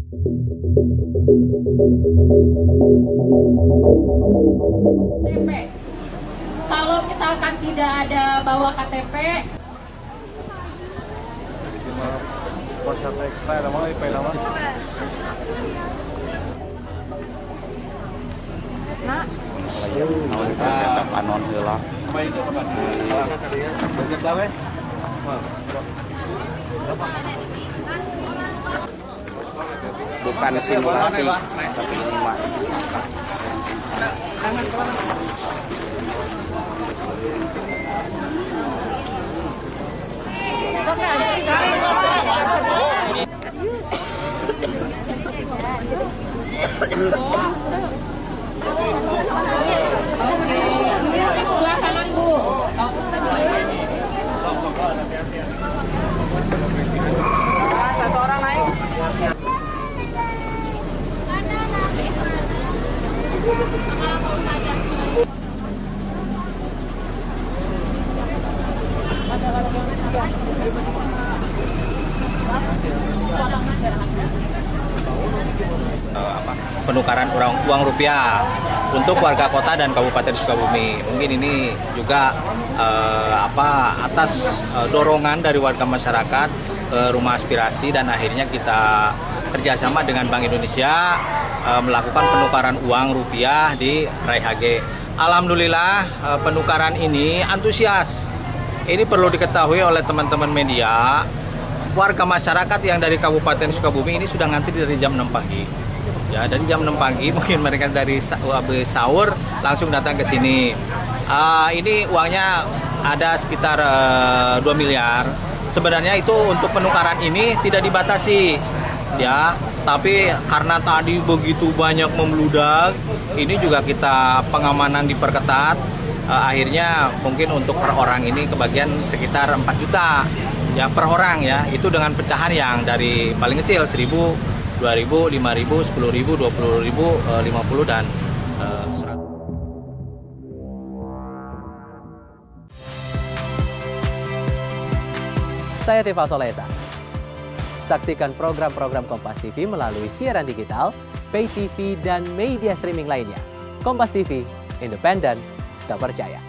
KTP. Kalau misalkan tidak ada bawa KTP, Pasar ekstra nama IP nama. Nak. Kita anon heula. Bukan simulasi, tapi ini mah. Oke, ini ke sebelah kanan Bu. Satu orang naik. Penukaran uang rupiah untuk warga kota dan Kabupaten Sukabumi. Mungkin ini juga atas dorongan dari warga masyarakat ke rumah aspirasi, dan akhirnya kita kerjasama dengan Bank Indonesia melakukan penukaran uang rupiah di RAI-HG. Alhamdulillah penukaran ini antusias. Ini perlu diketahui oleh teman-teman media. Warga masyarakat yang dari Kabupaten Sukabumi ini sudah ngantri dari jam 6 pagi. Ya, dari jam 6 pagi mungkin mereka dari sahur langsung datang ke sini. Ini uangnya ada sekitar 2 miliar. Sebenarnya itu untuk penukaran ini tidak dibatasi, ya. Tapi karena tadi begitu banyak membludak, ini juga kita pengamanan diperketat. Akhirnya mungkin untuk per orang ini kebagian sekitar 4 juta ya per orang, ya. Itu dengan pecahan yang dari paling kecil 1.000, 2.000, 5.000, 10.000, 20.000, 50 dan 100. Saya Tifa Solesa. Saksikan program-program Kompas TV melalui siaran digital, pay TV, dan media streaming lainnya. Kompas TV, independen, terpercaya.